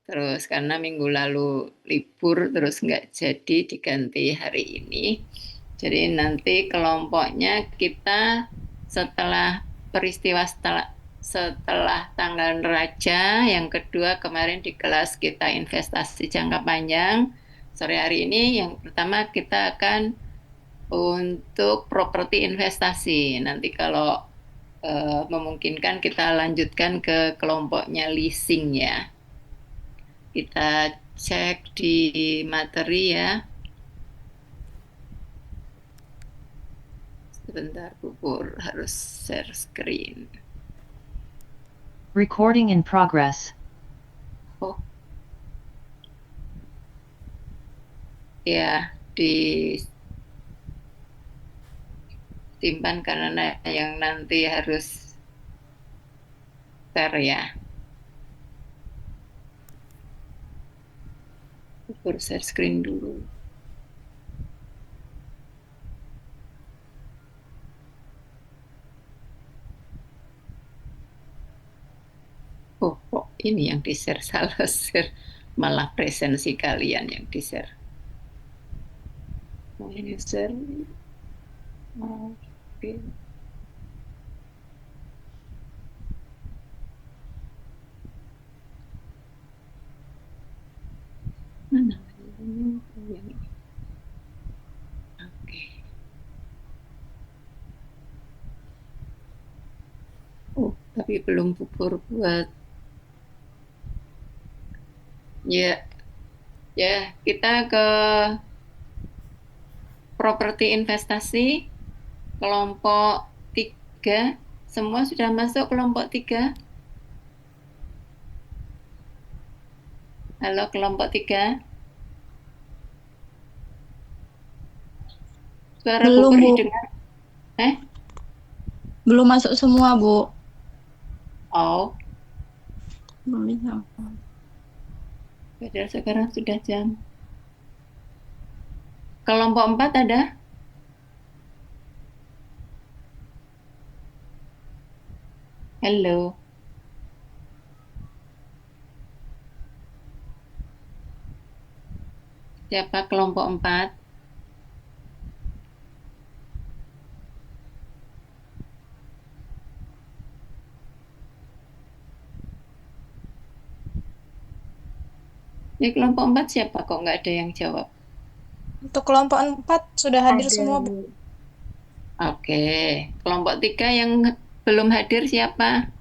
Terus karena minggu lalu libur, terus nggak jadi diganti hari ini. Jadi nanti kelompoknya kita setelah peristiwa setelah tanggal neraca, yang kedua kemarin di kelas kita investasi jangka panjang. Sore hari ini yang pertama kita akan untuk properti investasi. Nanti kalau memungkinkan kita lanjutkan ke kelompoknya leasing ya. Kita cek di materi ya. Sebentar, Pupur harus share screen. Recording in progress. Oh, ya, disimpan karena yang nanti harus share ya. Pupur share screen dulu. Oh, kok ini yang di-share salah share. Malah presensi kalian yang di-share. Oh, ini share. Oh, oke. Mana? Yang ini. Oke. Oh, tapi belum Pupur buat. Ya, ya, kita ke properti investasi kelompok 3. Semua sudah masuk kelompok 3. Halo kelompok 3. Suara Belum, Pupur Bu. didengar? Eh? Belum masuk semua, Bu. Oh, Belum bisa. padahal sekarang sudah jam. Kelompok 4 ada? Halo. Siapa kelompok 4? Ini kelompok 4 siapa? Kok nggak ada yang jawab? Untuk kelompok 4 sudah hadir Ada, semua, Bu. Bu. Oke. Kelompok 3 yang belum hadir siapa?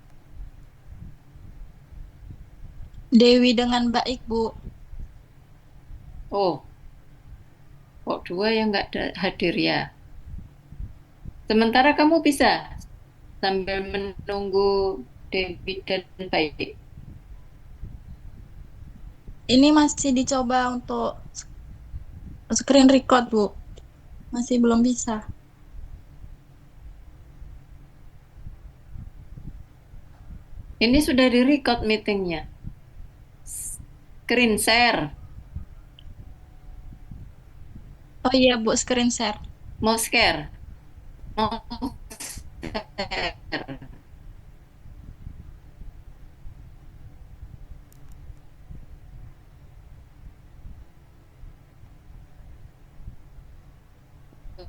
Dewi dengan baik, Bu. Oh, kok 2 yang nggak hadir ya? Sementara kamu bisa sambil menunggu Dewi dan Baik. Ini masih dicoba untuk screen record, Bu. Masih belum bisa. Ini sudah di-record meetingnya. Screen share. Oh iya, Bu, screen share. Mau share? Mau share.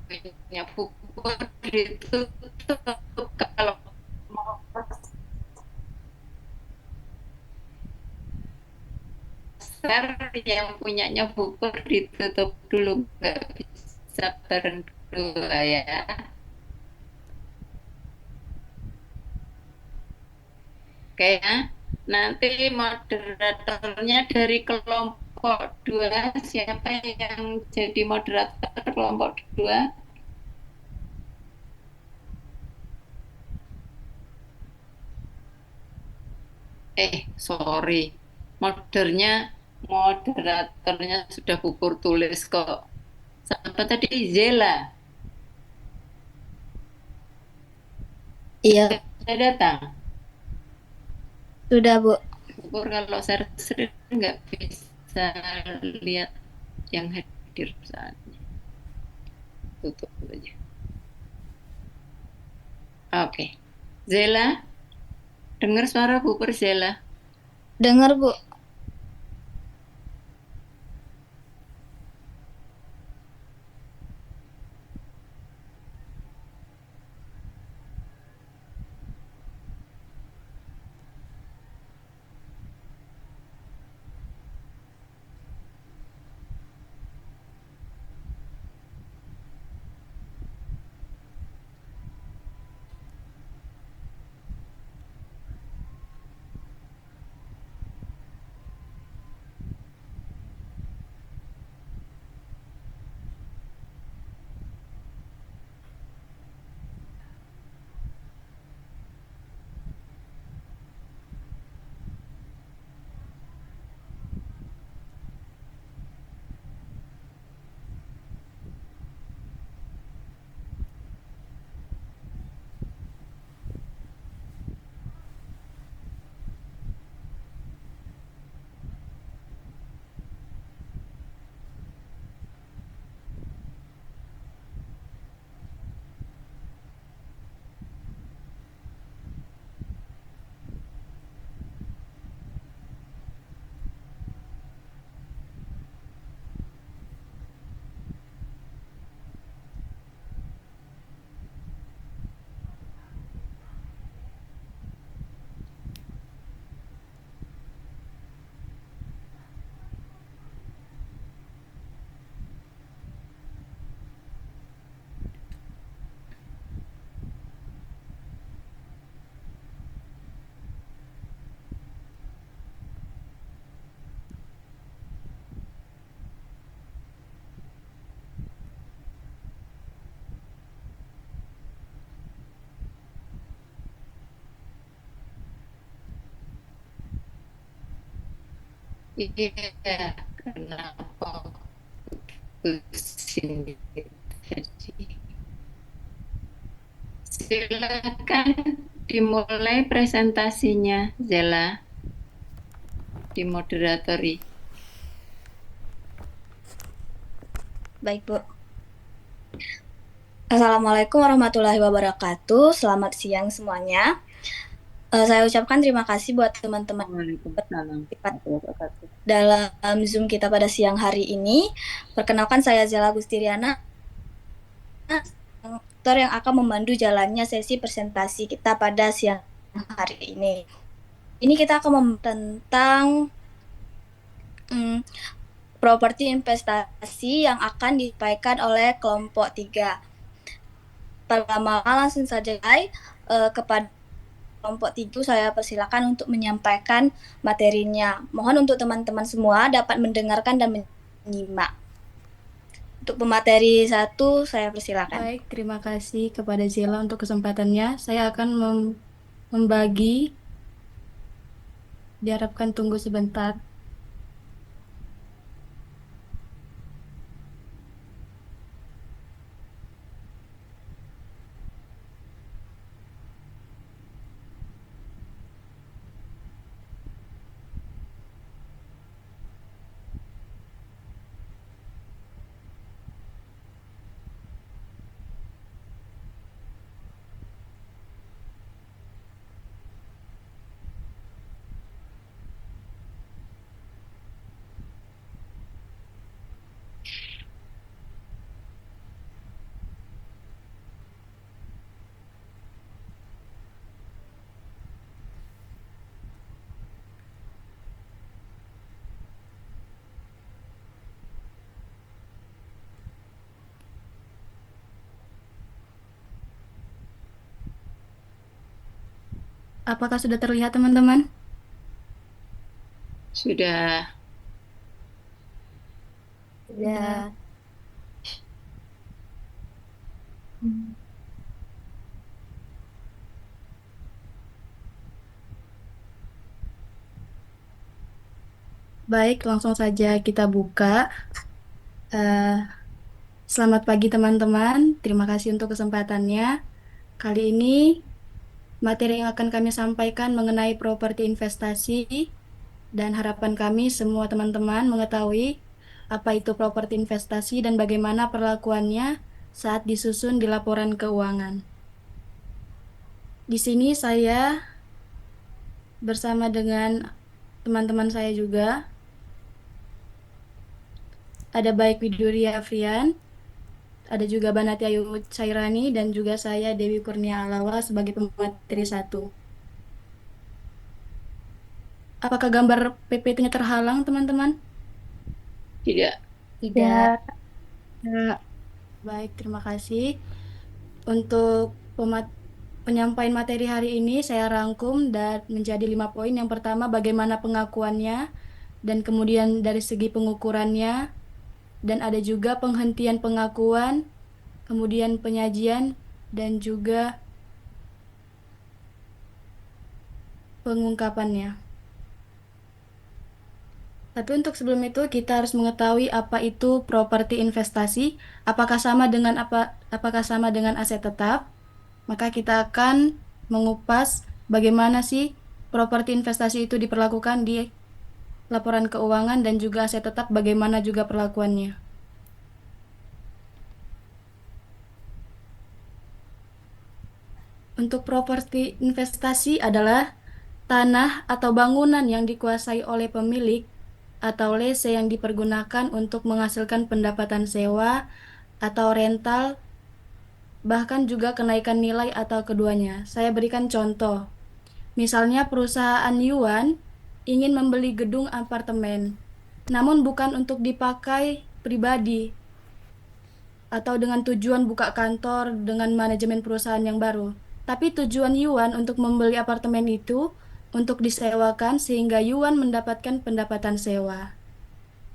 Punya Pupur ditutup kalau mau share yang punyanya Pupur ditutup dulu, nggak bisa berdua ya. Oke ya, nanti moderatornya dari kelompok 2, siapa yang jadi moderator kelompok 2? Sorry, moderatornya sudah Pupur tulis kok. Siapa tadi? Zela. Iya, Sudah datang. sudah Bu. Pupur kalau share screen nggak bisa lihat yang hadir saatnya. Tutup aja. Oke. Zela, dengar suara Pupur Zela? Dengar Bu. Iya, kenapa pusing tadi? Silakan dimulai presentasinya, Zela, dimoderatori. Baik, Bu. Assalamualaikum warahmatullahi wabarakatuh. Selamat siang semuanya. Saya ucapkan terima kasih buat teman-teman Waalaikumsalam. dalam Zoom kita pada siang hari ini. Perkenalkan, saya Zela Gustiriana, dokter yang akan memandu jalannya sesi presentasi kita pada siang hari ini. Ini kita akan membahas tentang properti investasi yang akan disampaikan oleh kelompok 3. Pertama, langsung saja kepada kelompok 3 saya persilakan untuk menyampaikan materinya. Mohon untuk teman-teman semua dapat mendengarkan dan menyimak. Untuk pemateri 1 saya persilakan. Baik, terima kasih kepada Zela untuk kesempatannya. Saya akan membagi. Diharapkan tunggu sebentar. Apakah sudah terlihat, teman-teman? Sudah. Ya. Baik, langsung saja kita buka. Selamat pagi, teman-teman. Terima kasih untuk kesempatannya. Kali ini, materi yang akan kami sampaikan mengenai properti investasi, dan harapan kami semua teman-teman mengetahui apa itu properti investasi dan bagaimana perlakuannya saat disusun di laporan keuangan. Di sini saya bersama dengan teman-teman saya juga. Ada baik Widuria Afrian, ada juga Banati Ayu Cairani, dan juga saya Dewi Kurnia Alawa sebagai pemateri 1. Apakah gambar PPT-nya terhalang, teman-teman? Tidak. Tidak. Baik, terima kasih. Untuk penyampaian materi hari ini saya rangkum dan menjadi 5 poin. Yang pertama, bagaimana pengakuannya, dan kemudian dari segi pengukurannya, dan ada juga penghentian pengakuan, kemudian penyajian, dan juga pengungkapannya. Tapi untuk sebelum itu kita harus mengetahui apa itu properti investasi, apakah sama dengan aset tetap. Maka kita akan mengupas bagaimana sih properti investasi itu diperlakukan di laporan keuangan dan juga aset tetap, bagaimana juga perlakuannya. Untuk properti investasi adalah tanah atau bangunan yang dikuasai oleh pemilik atau lese yang dipergunakan untuk menghasilkan pendapatan sewa atau rental, bahkan juga kenaikan nilai atau keduanya. Saya berikan contoh. Misalnya perusahaan Yuan ingin membeli gedung apartemen, namun bukan untuk dipakai pribadi atau dengan tujuan buka kantor dengan manajemen perusahaan yang baru. Tapi tujuan Yuan untuk membeli apartemen itu untuk disewakan sehingga Yuan mendapatkan pendapatan sewa.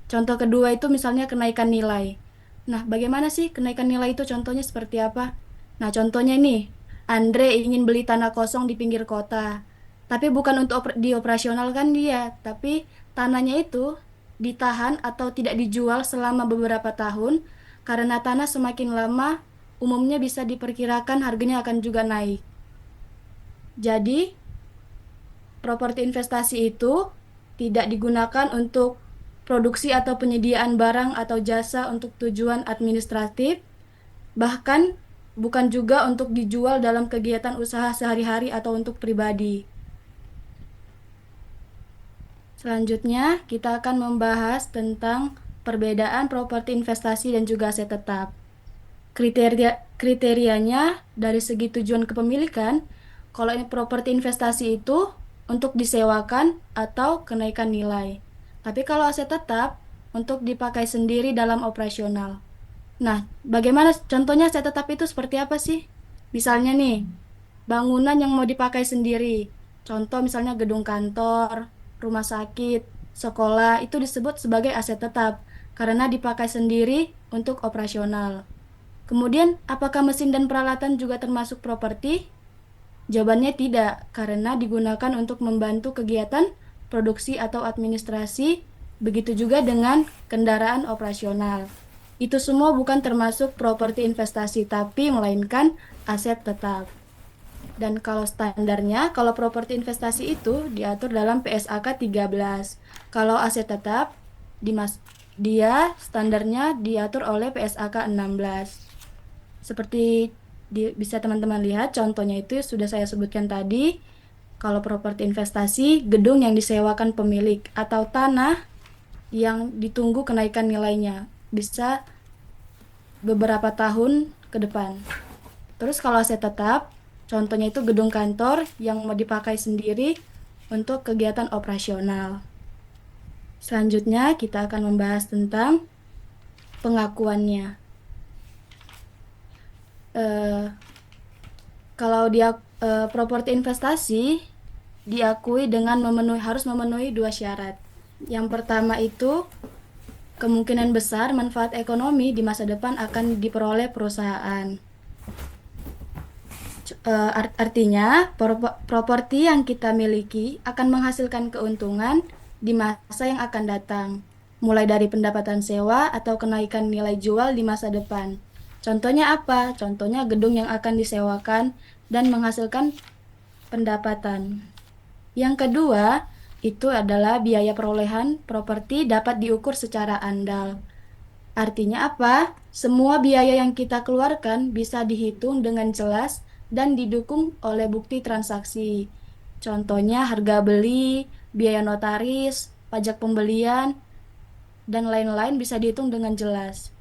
Contoh kedua itu misalnya kenaikan nilai. Nah, bagaimana sih kenaikan nilai itu, contohnya seperti apa? Nah, contohnya nih, Andre ingin beli tanah kosong di pinggir kota. Tapi bukan untuk dioperasionalkan dia, tapi tanahnya itu ditahan atau tidak dijual selama beberapa tahun, karena tanah semakin lama umumnya bisa diperkirakan harganya akan juga naik. Jadi, properti investasi itu tidak digunakan untuk produksi atau penyediaan barang atau jasa untuk tujuan administratif, bahkan bukan juga untuk dijual dalam kegiatan usaha sehari-hari atau untuk pribadi. Selanjutnya, kita akan membahas tentang perbedaan properti investasi dan juga aset tetap. Kriterianya dari segi tujuan kepemilikan, kalau ini properti investasi itu untuk disewakan atau kenaikan nilai. Tapi kalau aset tetap untuk dipakai sendiri dalam operasional. Nah, bagaimana contohnya aset tetap itu seperti apa sih? Misalnya nih, bangunan yang mau dipakai sendiri. Contoh misalnya gedung kantor, rumah sakit, sekolah, itu disebut sebagai aset tetap karena dipakai sendiri untuk operasional. Kemudian, apakah mesin dan peralatan juga termasuk properti? Jawabannya tidak, karena digunakan untuk membantu kegiatan produksi atau administrasi, begitu juga dengan kendaraan operasional. Itu semua bukan termasuk properti investasi, tapi melainkan aset tetap. Dan kalau standarnya, kalau properti investasi itu diatur dalam PSAK 13. Kalau aset tetap, dia standarnya diatur oleh PSAK 16. Seperti bisa teman-teman lihat, contohnya itu sudah saya sebutkan tadi. Kalau properti investasi, gedung yang disewakan pemilik atau tanah yang ditunggu kenaikan nilainya, bisa beberapa tahun ke depan. Terus kalau aset tetap, contohnya itu gedung kantor yang mau dipakai sendiri untuk kegiatan operasional. Selanjutnya kita akan membahas tentang pengakuannya. Kalau dia properti investasi diakui dengan harus memenuhi 2 syarat. Yang pertama itu kemungkinan besar manfaat ekonomi di masa depan akan diperoleh perusahaan. Artinya properti yang kita miliki akan menghasilkan keuntungan di masa yang akan datang, mulai dari pendapatan sewa atau kenaikan nilai jual di masa depan. Contohnya apa? Contohnya gedung yang akan disewakan dan menghasilkan pendapatan. Yang kedua, itu adalah biaya perolehan properti dapat diukur secara andal. Artinya apa? Semua biaya yang kita keluarkan bisa dihitung dengan jelas dan didukung oleh bukti transaksi. Contohnya harga beli, biaya notaris, pajak pembelian, dan lain-lain bisa dihitung dengan jelas.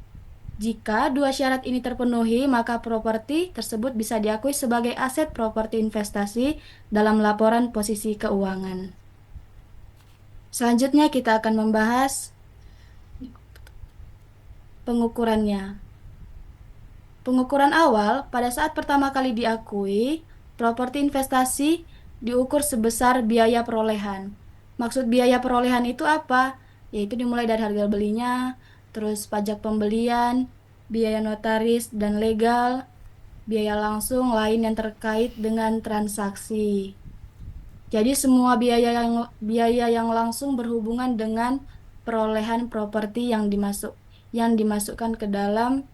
Jika 2 syarat ini terpenuhi, maka properti tersebut bisa diakui sebagai aset properti investasi dalam laporan posisi keuangan. Selanjutnya kita akan membahas pengukurannya. Pengukuran awal, pada saat pertama kali diakui, properti investasi diukur sebesar biaya perolehan. Maksud biaya perolehan itu apa? Yaitu dimulai dari harga belinya, terus pajak pembelian, biaya notaris dan legal, biaya langsung lain yang terkait dengan transaksi. Jadi semua biaya yang langsung berhubungan dengan perolehan properti yang dimasukkan ke dalam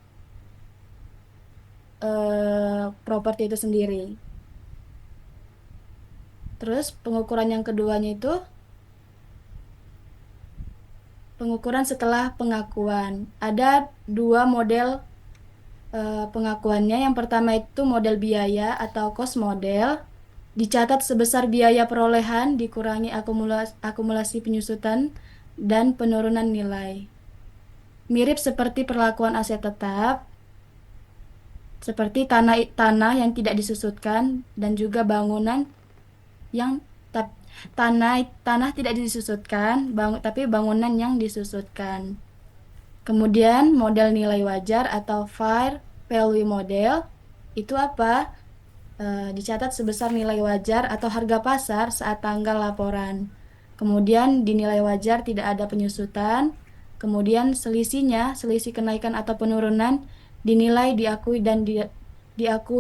properti itu sendiri. Terus pengukuran yang keduanya itu pengukuran setelah pengakuan. Ada 2 model pengakuannya. Yang pertama itu model biaya atau cost model. Dicatat sebesar biaya perolehan dikurangi akumulasi penyusutan dan penurunan nilai. Mirip seperti perlakuan aset tetap, seperti tanah yang tidak disusutkan dan juga bangunan yang tanah tidak disusutkan, tapi bangunan yang disusutkan. Kemudian model nilai wajar atau fair value model itu apa? Dicatat sebesar nilai wajar atau harga pasar saat tanggal laporan. Kemudian di nilai wajar tidak ada penyusutan. Kemudian selisih kenaikan atau penurunan dinilai diakui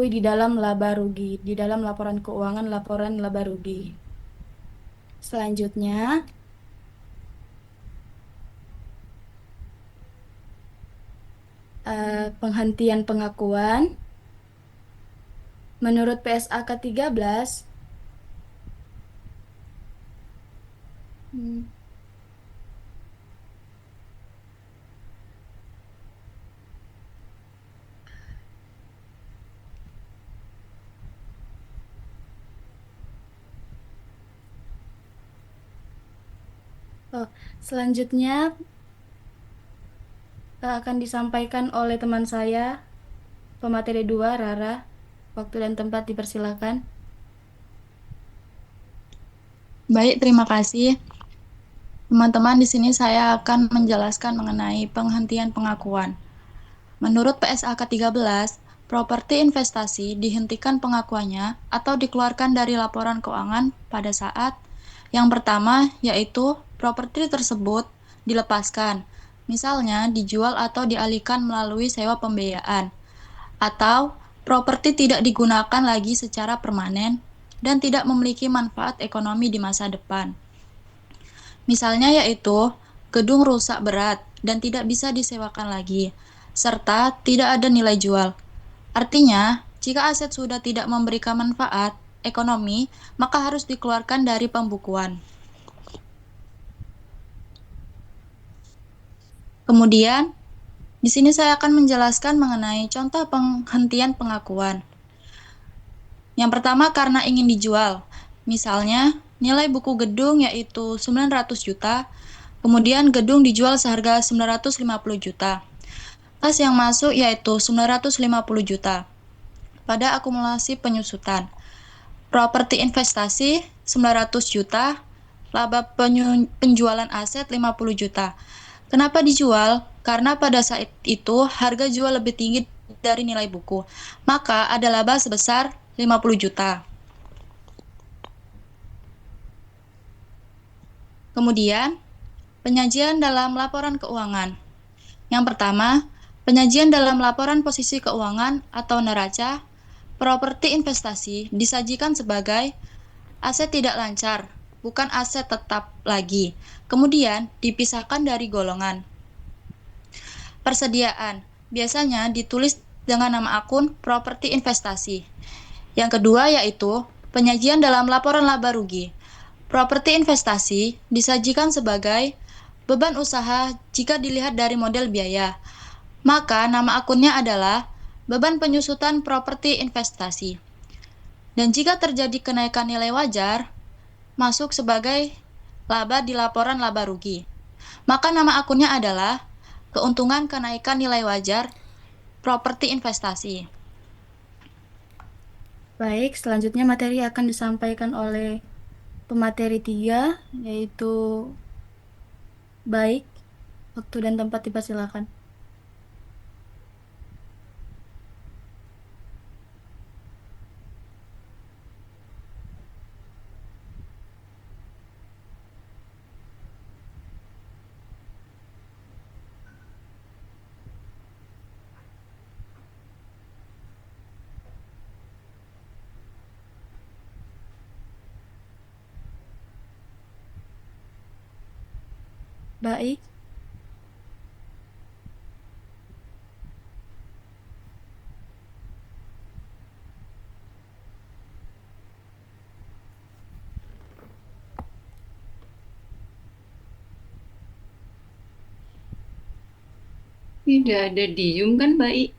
di dalam laba rugi, di dalam laporan keuangan laporan laba rugi. Selanjutnya, penghentian pengakuan. Menurut PSAK 13, selanjutnya akan disampaikan oleh teman saya, pemateri 2, Rara. Waktu dan tempat dipersilakan. Baik, terima kasih. Teman-teman, di sini saya akan menjelaskan mengenai penghentian pengakuan. Menurut PSAK 13, properti investasi dihentikan pengakuannya atau dikeluarkan dari laporan keuangan pada saat yang pertama, yaitu properti tersebut dilepaskan, misalnya dijual atau dialihkan melalui sewa pembiayaan, atau properti tidak digunakan lagi secara permanen dan tidak memiliki manfaat ekonomi di masa depan. Misalnya yaitu gedung rusak berat dan tidak bisa disewakan lagi, serta tidak ada nilai jual. Artinya, jika aset sudah tidak memberikan manfaat ekonomi, maka harus dikeluarkan dari pembukuan. Kemudian, di sini saya akan menjelaskan mengenai contoh penghentian pengakuan. Yang pertama karena ingin dijual. Misalnya, nilai buku gedung yaitu 900 juta, kemudian gedung dijual seharga 950 juta. Kas yang masuk yaitu 950 juta. Pada akumulasi penyusutan. Properti investasi 900 juta, laba penjualan aset 50 juta. Kenapa dijual? Karena pada saat itu harga jual lebih tinggi dari nilai buku. Maka ada laba sebesar 50 juta. Kemudian, penyajian dalam laporan keuangan. Yang pertama, penyajian dalam laporan posisi keuangan atau neraca, properti investasi disajikan sebagai aset tidak lancar, bukan aset tetap lagi. Kemudian, dipisahkan dari golongan. Persediaan, biasanya ditulis dengan nama akun properti investasi. Yang kedua yaitu penyajian dalam laporan laba rugi. Properti investasi disajikan sebagai beban usaha jika dilihat dari model biaya. Maka nama akunnya adalah beban penyusutan properti investasi. Dan jika terjadi kenaikan nilai wajar, masuk sebagai laba di laporan laba rugi. Maka nama akunnya adalah keuntungan kenaikan nilai wajar properti investasi. Baik, selanjutnya materi akan disampaikan oleh pemateri 3, yaitu baik. Waktu dan tempat dipersilakan. Baik. Tidak ada diem kan, Baik?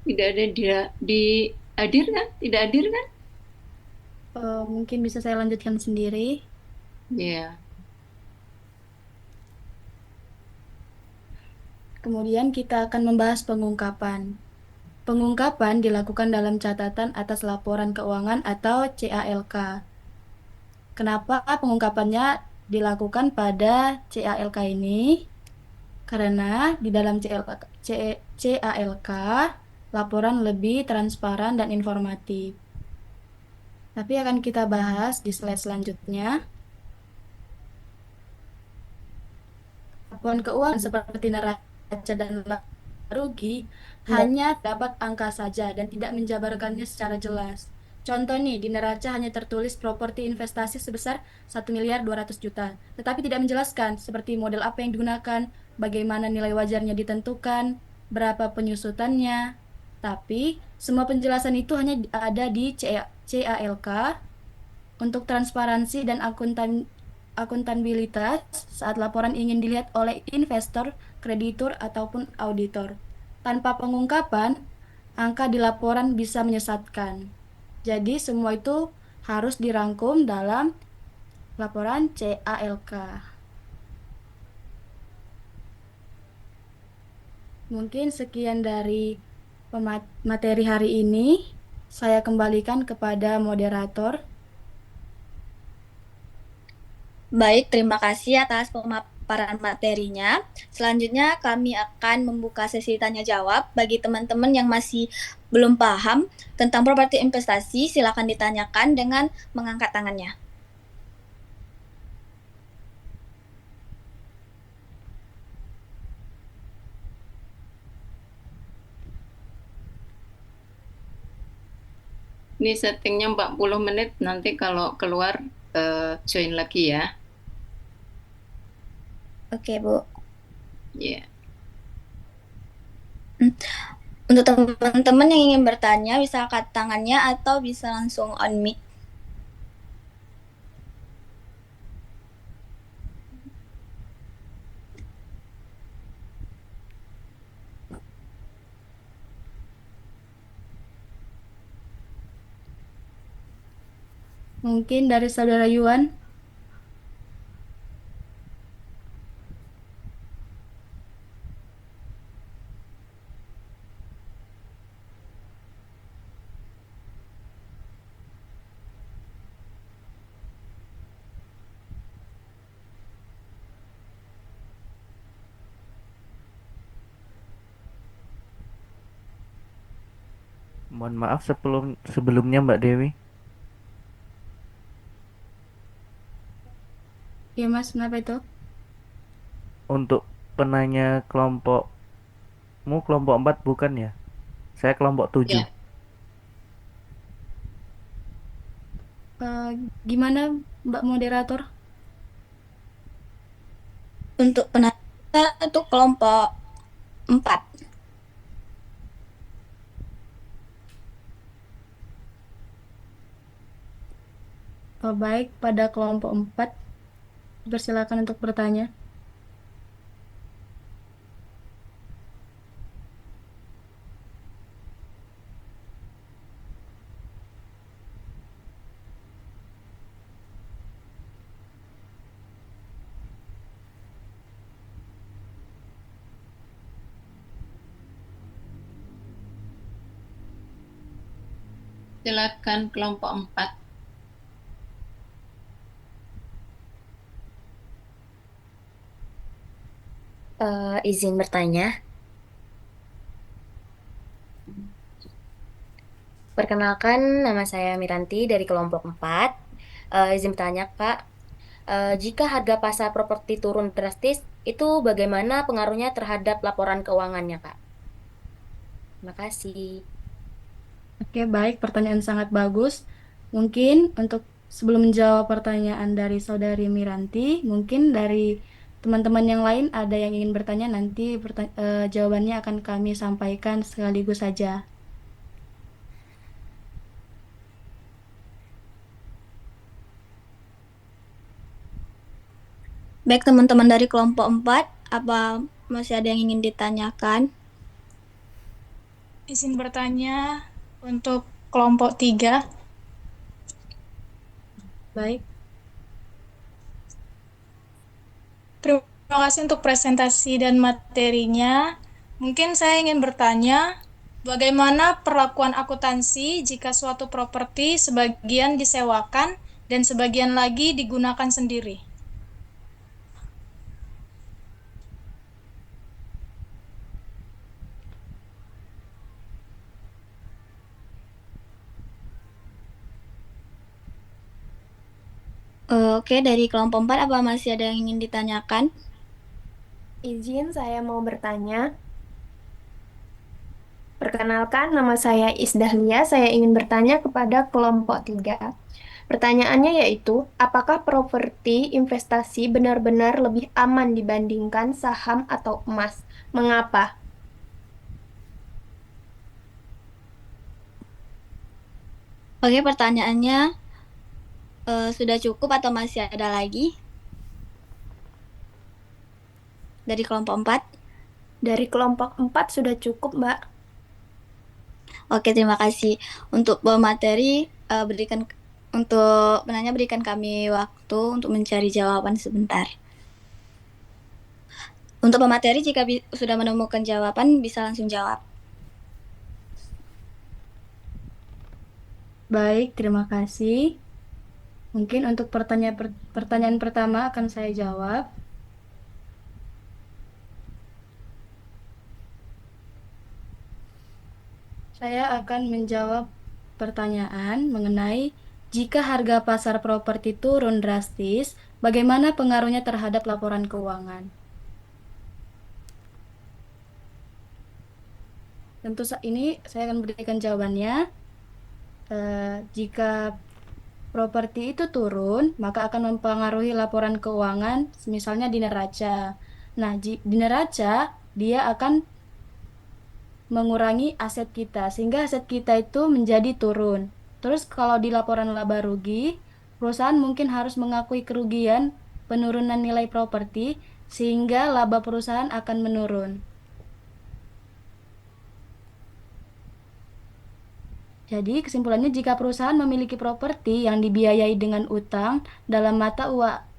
Tidak ada hadir kan? Tidak hadir kan? Mungkin bisa saya lanjutkan sendiri. Ya. Kemudian kita akan membahas pengungkapan. Pengungkapan dilakukan dalam catatan atas laporan keuangan atau CALK. Kenapa pengungkapannya dilakukan pada CALK ini? Karena di dalam CALK, laporan lebih transparan dan informatif. Tapi akan kita bahas di slide selanjutnya. Laporan keuangan seperti neraca dan laba rugi hanya dapat angka saja dan tidak menjabarkannya secara jelas. Contoh nih, di neraca hanya tertulis properti investasi sebesar 1.200.000.000, tetapi tidak menjelaskan seperti model apa yang digunakan, bagaimana nilai wajarnya ditentukan, berapa penyusutannya. Tapi semua penjelasan itu hanya ada di CALK. Untuk transparansi dan akuntabilitas saat laporan ingin dilihat oleh investor, kreditur, ataupun auditor. Tanpa pengungkapan, angka di laporan bisa menyesatkan. Jadi semua itu harus dirangkum dalam laporan CALK. Mungkin sekian dari materi hari ini. Saya kembalikan kepada moderator. Baik, terima kasih atas pemaparan materinya. Selanjutnya kami akan membuka sesi tanya jawab bagi teman-teman yang masih belum paham tentang properti investasi. Silakan ditanyakan dengan mengangkat tangannya. Ini settingnya 40 menit, nanti kalau keluar join lagi ya. Oke, Bu. Ya. Untuk teman-teman yang ingin bertanya, bisa angkat tangannya atau bisa langsung on mic. Mungkin dari Saudara Yuan. Mohon maaf sebelumnya Mbak Dewi. Iya Mas, kenapa itu? Untuk penanya kelompokmu kelompok 4 bukan ya? Saya kelompok 7. Ya. Gimana Mbak Moderator? Untuk penanya itu kelompok 4. Baik, pada kelompok 4, persilakan untuk bertanya. Silakan kelompok 4. Izin bertanya. Perkenalkan, nama saya Miranti dari kelompok 4. Izin bertanya, Kak. Jika harga pasar properti turun drastis, itu bagaimana pengaruhnya terhadap laporan keuangannya, Kak? Terima kasih. Oke, baik, pertanyaan sangat bagus. Mungkin untuk sebelum menjawab pertanyaan dari Saudari Miranti, mungkin dari teman-teman yang lain ada yang ingin bertanya, nanti jawabannya akan kami sampaikan sekaligus saja. Baik, teman-teman dari kelompok 4, apa masih ada yang ingin ditanyakan? Izin bertanya untuk kelompok 3. Baik, Terima kasih untuk presentasi dan materinya. Mungkin saya ingin bertanya, bagaimana perlakuan akuntansi jika suatu properti sebagian disewakan dan sebagian lagi digunakan sendiri? Oke, dari kelompok 4, apa masih ada yang ingin ditanyakan? Izin, saya mau bertanya. Perkenalkan, nama saya Isdahlia. Saya ingin bertanya kepada kelompok 3. Pertanyaannya yaitu, apakah properti investasi benar-benar lebih aman dibandingkan saham atau emas? Mengapa? Oke, pertanyaannya sudah cukup atau masih ada lagi dari kelompok 4? Dari kelompok 4 sudah cukup, Mbak. Oke, terima kasih. Untuk pemateri, untuk penanya berikan kami waktu untuk mencari jawaban sebentar. Untuk pemateri, jika sudah menemukan jawaban, bisa langsung jawab. Baik, terima kasih. Mungkin untuk pertanyaan pertama akan saya jawab. Saya akan menjawab pertanyaan mengenai jika harga pasar properti turun drastis, bagaimana pengaruhnya terhadap laporan keuangan? Tentu ini saya akan berikan jawabannya. Jika properti itu turun, maka akan mempengaruhi laporan keuangan, misalnya di neraca. Nah, di neraca, dia akan mengurangi aset kita, sehingga aset kita itu menjadi turun. Terus kalau di laporan laba rugi, perusahaan mungkin harus mengakui kerugian penurunan nilai properti, sehingga laba perusahaan akan menurun. Jadi, kesimpulannya jika perusahaan memiliki properti yang dibiayai dengan utang dalam mata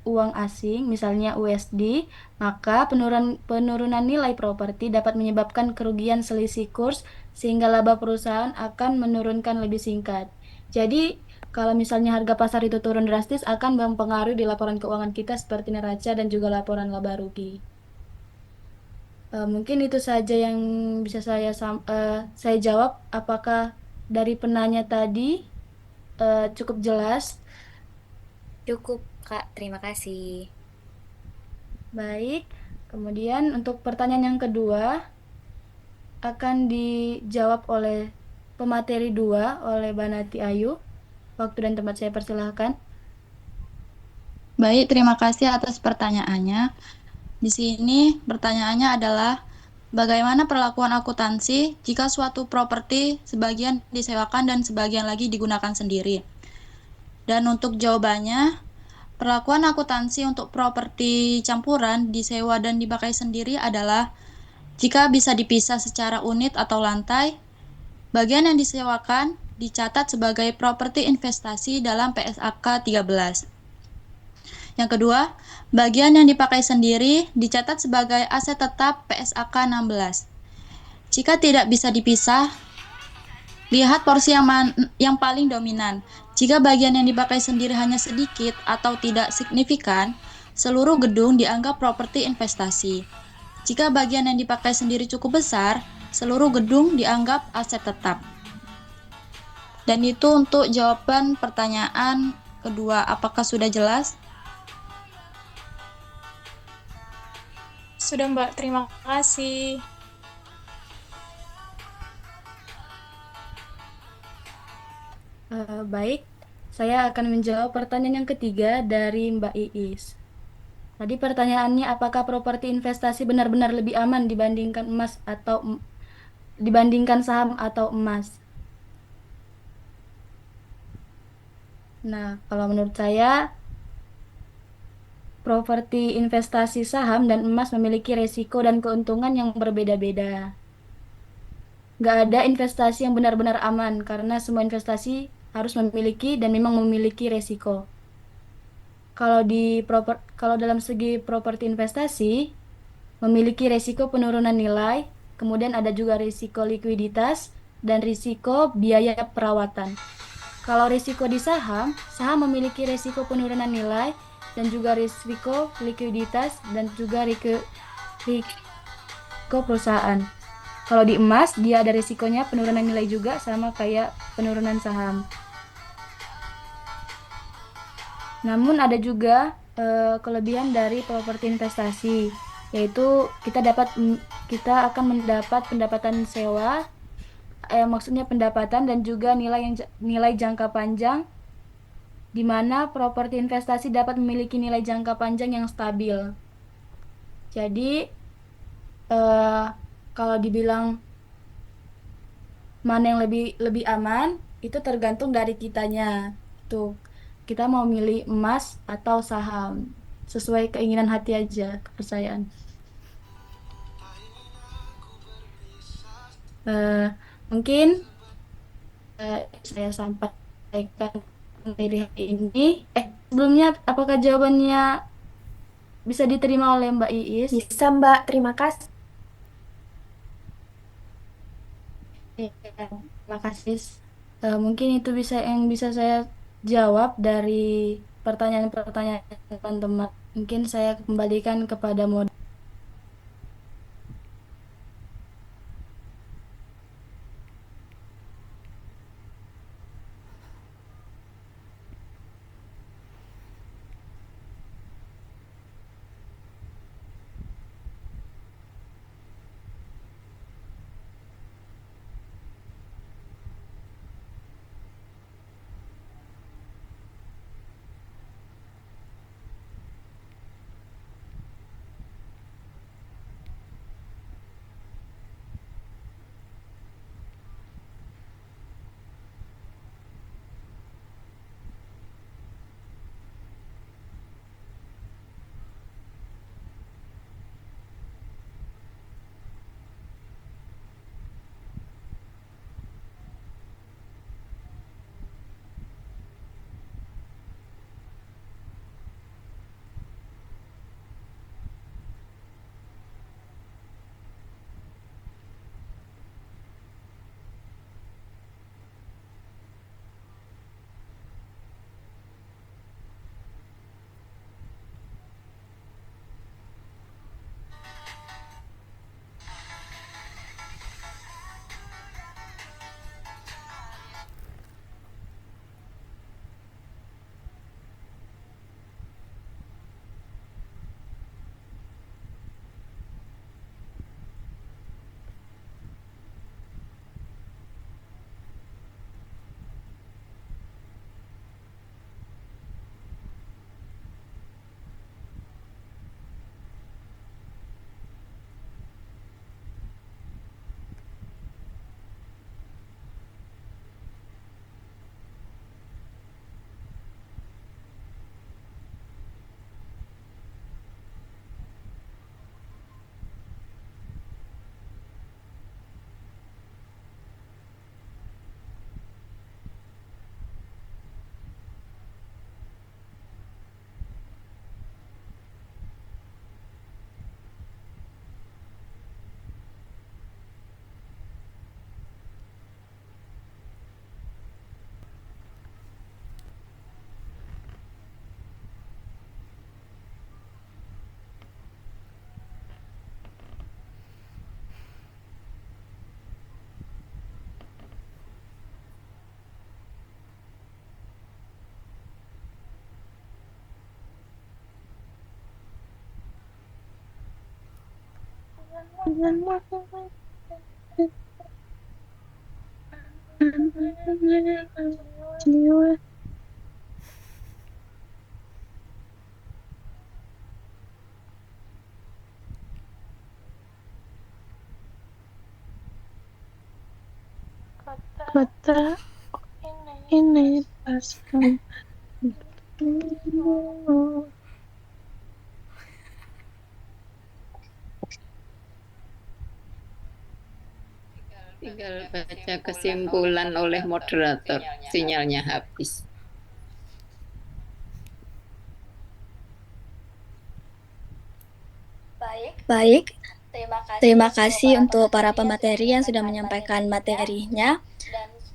uang asing, misalnya USD, maka penurunan nilai properti dapat menyebabkan kerugian selisih kurs sehingga laba perusahaan akan menurunkan lebih singkat. Jadi, kalau misalnya harga pasar itu turun drastis akan mempengaruhi di laporan keuangan kita seperti neraca dan juga laporan laba rugi. Mungkin itu saja yang bisa saya jawab. Apakah dari penanya tadi cukup jelas? Cukup, Kak. Terima kasih. Baik. Kemudian untuk pertanyaan yang kedua akan dijawab oleh pemateri 2 oleh Banati Ayu. Waktu dan tempat saya persilahkan. Baik, terima kasih atas pertanyaannya. Di sini pertanyaannya adalah bagaimana perlakuan akuntansi jika suatu properti sebagian disewakan dan sebagian lagi digunakan sendiri? Dan untuk jawabannya, perlakuan akuntansi untuk properti campuran disewa dan dipakai sendiri adalah jika bisa dipisah secara unit atau lantai, bagian yang disewakan dicatat sebagai properti investasi dalam PSAK 13. Yang kedua, bagian yang dipakai sendiri dicatat sebagai aset tetap PSAK 16. Jika tidak bisa dipisah, lihat porsi yang paling dominan. Jika bagian yang dipakai sendiri hanya sedikit atau tidak signifikan, seluruh gedung dianggap properti investasi. Jika bagian yang dipakai sendiri cukup besar, seluruh gedung dianggap aset tetap. Dan itu untuk jawaban pertanyaan kedua. Apakah sudah jelas? Sudah, Mbak. Terima kasih. Baik, saya akan menjawab pertanyaan yang ketiga dari Mbak Iis. Tadi pertanyaannya apakah properti investasi benar-benar lebih aman dibandingkan saham atau emas? Nah, kalau menurut saya properti investasi saham dan emas memiliki resiko dan keuntungan yang berbeda-beda. Nggak ada investasi yang benar-benar aman karena semua investasi harus memiliki dan memang memiliki resiko. Kalau dalam segi properti investasi memiliki resiko penurunan nilai, kemudian ada juga risiko likuiditas dan risiko biaya perawatan. Kalau risiko di saham memiliki risiko penurunan nilai dan juga risiko likuiditas dan juga risiko perusahaan. Kalau di emas, dia ada risikonya penurunan nilai juga sama kayak penurunan saham. Namun ada juga kelebihan dari properti investasi, yaitu kita akan mendapat pendapatan sewa maksudnya pendapatan dan juga nilai jangka panjang, di mana properti investasi dapat memiliki nilai jangka panjang yang stabil. Jadi kalau dibilang mana yang lebih aman, itu tergantung dari kitanya. Tuh, kita mau milih emas atau saham, sesuai keinginan hati aja, kepercayaan. Mungkin saya sampaikan dari hari ini. Sebelumnya, apakah jawabannya bisa diterima oleh Mbak Iis? Bisa, Mbak. Terima kasih. Ya, terima kasih. Mungkin itu yang bisa saya jawab dari pertanyaan-pertanyaan teman-teman. Mungkin saya kembalikan kepada moderator. Kata ini paskan. Tinggal baca kesimpulan oleh moderator. Sinyalnya habis. Baik, terima kasih untuk para pemateri yang sudah menyampaikan materinya.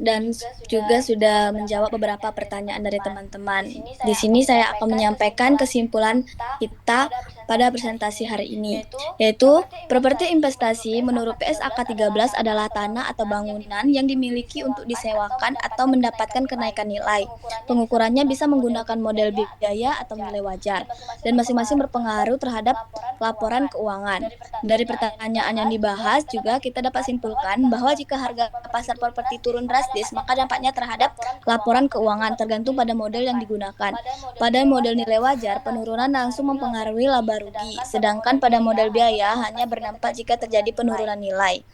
dan juga sudah menjawab beberapa pertanyaan dari teman-teman. Di sini saya akan menyampaikan kesimpulan kita pada presentasi hari ini, yaitu properti investasi menurut PSAK 13 adalah tanah atau bangunan yang dimiliki untuk disewakan atau mendapatkan kenaikan nilai. Pengukurannya bisa menggunakan model biaya atau nilai wajar, dan masing-masing berpengaruh terhadap laporan keuangan. Dari pertanyaan yang dibahas juga kita dapat simpulkan bahwa jika harga pasar properti turun drastis, maka dampaknya terhadap laporan keuangan tergantung pada model yang digunakan. Pada model nilai wajar, penurunan langsung mempengaruhi laba rugi, sedangkan pada model biaya hanya berdampak jika terjadi penurunan nilai.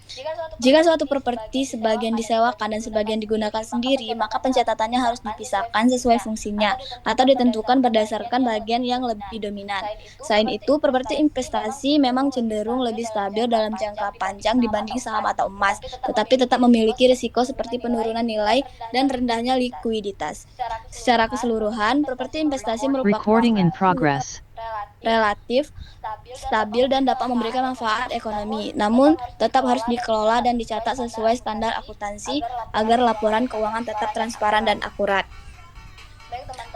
Jika suatu properti sebagian disewakan dan sebagian digunakan sendiri, maka pencatatannya harus dipisahkan sesuai fungsinya atau ditentukan berdasarkan bagian yang lebih dominan. Selain itu, properti investasi memang cenderung lebih stabil dalam jangka panjang dibanding saham atau emas, tetapi tetap memiliki risiko seperti penurunan nilai dan rendahnya likuiditas. Secara keseluruhan, properti investasi merupakan Recording in progress. relatif stabil dan dapat memberikan manfaat ekonomi, namun tetap harus dikelola dan dicatat sesuai standar akuntansi agar laporan keuangan tetap transparan dan akurat.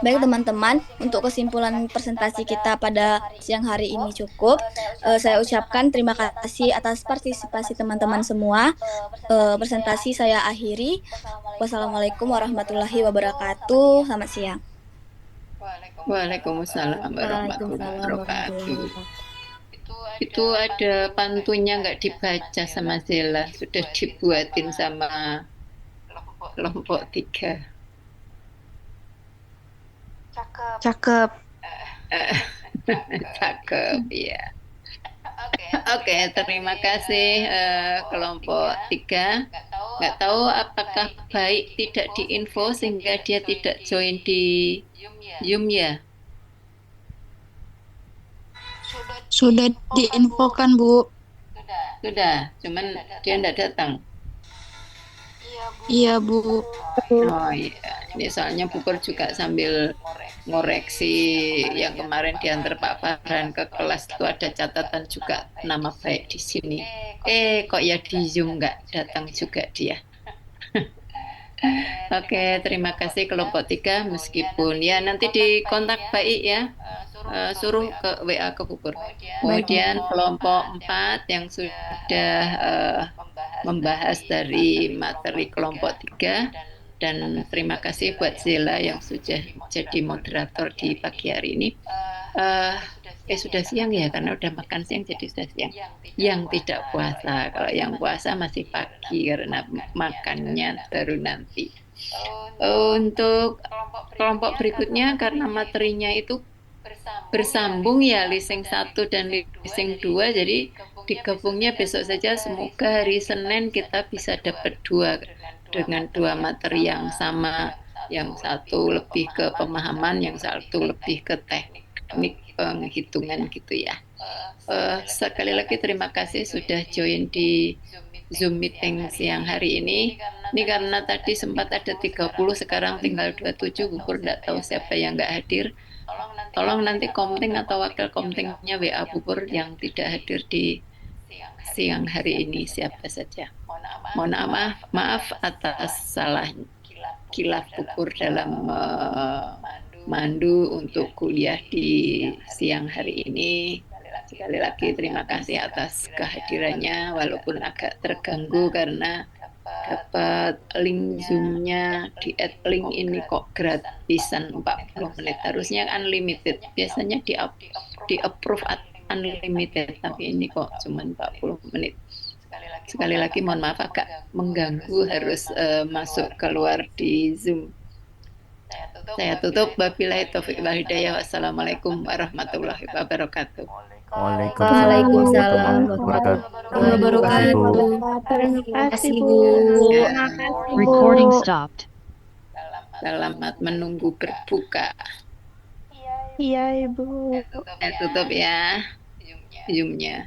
Baik teman-teman, untuk kesimpulan presentasi kita pada siang hari ini cukup. Saya ucapkan terima kasih atas partisipasi teman-teman semua. Presentasi saya akhiri. Wassalamualaikum warahmatullahi wabarakatuh. Selamat siang. Waalaikumsalam warahmatullahi wabarakatuh. Itu ada pantunnya nggak dibaca sama Zela, sudah dibuatin sama kelompok 3. Cakep. Cakep, ya. Oke, terima kasih kelompok 3. Nggak tahu apakah baik tidak diinfo sehingga dia tidak join di Zoom ya? Sudah diinfokan, Bu. Sudah, cuman dia nggak datang. Iya, Bu. Oh iya, ini soalnya Pupur juga sambil ngoreksi yang kemarin diantar Pak Farhan ke kelas itu ada catatan juga nama baik di sini. Kok ya di Zoom nggak datang juga dia. Oke, terima kasih kelompok 3 meskipun ya nanti dikontak baik ya. Suruh ke WA ke Pupur. Kemudian kelompok 4 yang sudah membahas dari materi kelompok 3 dan terima kasih buat Zela yang sudah jadi moderator di pagi hari ini. Sudah siang ya karena udah makan siang jadi sudah siang. Yang tidak puasa, kalau yang puasa masih pagi karena makannya baru nanti. Untuk kelompok berikutnya karena materinya itu bersambung ya leasing 1 dan leasing 2 jadi digabungnya besok saja semoga hari Senin kita bisa dapat 2 dengan 2 materi yang sama, yang satu lebih ke pemahaman, yang satu lebih ke teknik penghitungan gitu ya. Sekali lagi terima kasih sudah join di Zoom meeting siang hari ini. Ini karena tadi sempat ada 30, sekarang tinggal 27, Pupur nggak tahu siapa yang nggak hadir. Tolong nanti komting atau wakil komtingnya WA Pupur yang tidak hadir di siang hari ini siapa saja. Mohon maaf atas salah kilaf Pupur dalam mandu untuk kuliah di siang hari ini. Sekali lagi terima kasih atas kehadirannya walaupun agak terganggu karena dapat link Zoom-nya di add link ini kok gratisan 40 menit harusnya unlimited, biasanya di approve unlimited tapi ini kok cuma 40 menit. Sekali lagi mohon maaf agak mengganggu harus masuk keluar di Zoom. Saya tutup, wabillahi taufiq wal hidayah. Wassalamualaikum warahmatullahi wabarakatuh. Waalaikumsalam warahmatullahi Terima kasih, Bu. Terima kasih, Bu. Recording stopped. Selamat menunggu berbuka. Iya, Ibu. Saya tutup ya Zoom-nya.